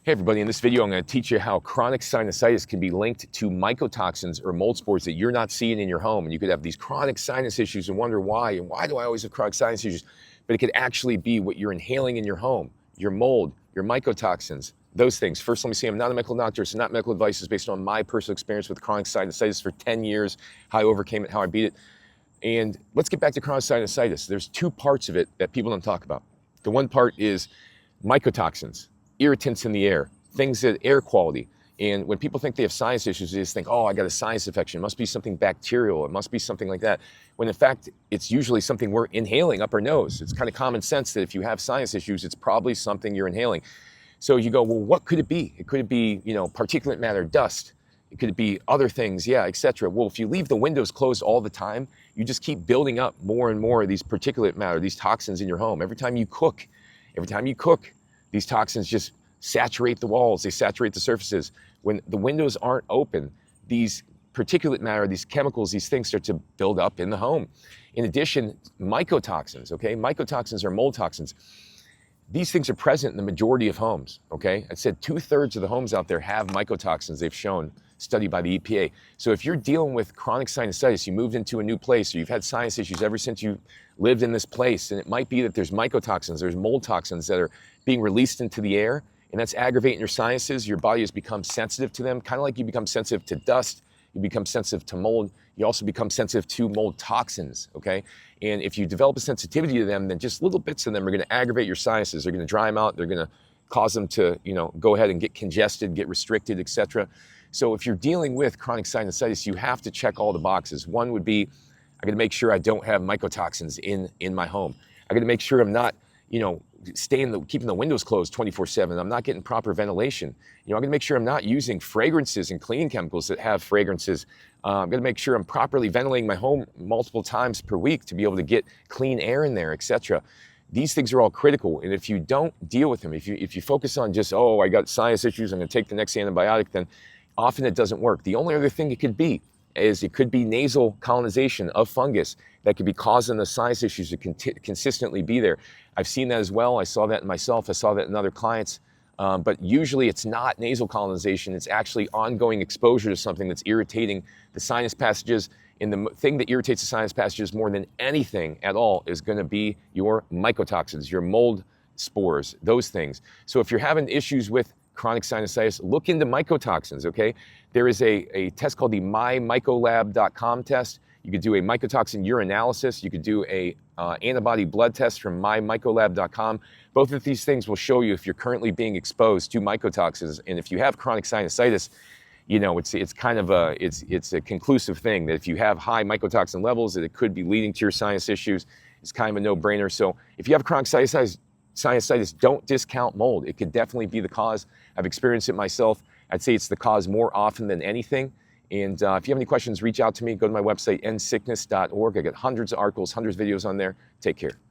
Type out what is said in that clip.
Hey everybody, in this video I'm going to teach you how chronic sinusitis can be linked to mycotoxins or mold spores that you're not seeing in your home. And you could have these chronic sinus issues and wonder why, and why do I always have chronic sinus issues? But it could actually be what you're inhaling in your home, your mold, your mycotoxins, those things. First, let me say I'm not a medical doctor, so not medical advice. Is based on my personal experience with chronic sinusitis for 10 years, how I overcame it, how I beat it. And let's get back to chronic sinusitis. There's two parts of it that people don't talk about. The one part is mycotoxins, irritants in the air, things that air quality. And when people think they have sinus issues, they just think, oh, I got a sinus infection. It must be something bacterial. It must be something like that. When in fact, it's usually something we're inhaling up our nose. It's kind of common sense that if you have sinus issues, it's probably something you're inhaling. So you go, well, what could it be? It could be, particulate matter, dust. It could be other things, yeah, etc. Well, if you leave the windows closed all the time, you just keep building up more and more of these particulate matter, these toxins in your home. Every time you cook, these toxins just saturate the walls, they saturate the surfaces. When the windows aren't open, these particulate matter, these chemicals, these things start to build up in the home. In addition, mycotoxins, okay? Mycotoxins are mold toxins. These things are present in the majority of homes, okay? I said 2/3 of the homes out there have mycotoxins, they've shown, studied by the EPA. So if you're dealing with chronic sinusitis, you moved into a new place, or you've had sinus issues ever since you lived in this place, and it might be that there's mycotoxins, there's mold toxins that are being released into the air, and that's aggravating your sinuses. Your body has become sensitive to them, kind of like you become sensitive to dust, you become sensitive to mold, you also become sensitive to mold toxins, okay? And if you develop a sensitivity to them, then just little bits of them are gonna aggravate your sinuses. They're gonna dry them out, they're gonna cause them to, go ahead and get congested, get restricted, etc. So if you're dealing with chronic sinusitis, you have to check all the boxes. One would be, I gotta make sure I don't have mycotoxins in my home. I gotta make sure I'm not, keeping the windows closed 24/7. I'm not getting proper ventilation. I'm gonna make sure I'm not using fragrances and cleaning chemicals that have fragrances. I'm gonna make sure I'm properly ventilating my home multiple times per week to be able to get clean air in there, etc. These things are all critical, and if you don't deal with them, if you focus on just, oh, I got sinus issues, I'm gonna take the next antibiotic, then often it doesn't work. The only other thing it could be is it could be nasal colonization of fungus that could be causing the sinus issues to consistently be there. I've seen that as well. I saw that in myself. I saw that in other clients. But usually it's not nasal colonization. It's actually ongoing exposure to something that's irritating the sinus passages. And the thing that irritates the sinus passages more than anything at all is going to be your mycotoxins, your mold spores, those things. So if you're having issues with chronic sinusitis, look into mycotoxins, okay? There is a test called the mymycolab.com test. You could do a mycotoxin urinalysis. You could do a antibody blood test from mymycolab.com. Both of these things will show you if you're currently being exposed to mycotoxins. And if you have chronic sinusitis, it's kind of it's a conclusive thing that if you have high mycotoxin levels, that it could be leading to your sinus issues. It's kind of a no-brainer. So if you have chronic sinusitis, don't discount mold. It could definitely be the cause. I've experienced it myself. I'd say it's the cause more often than anything. And if you have any questions, reach out to me. Go to my website, endsickness.org. I got hundreds of articles, hundreds of videos on there. Take care.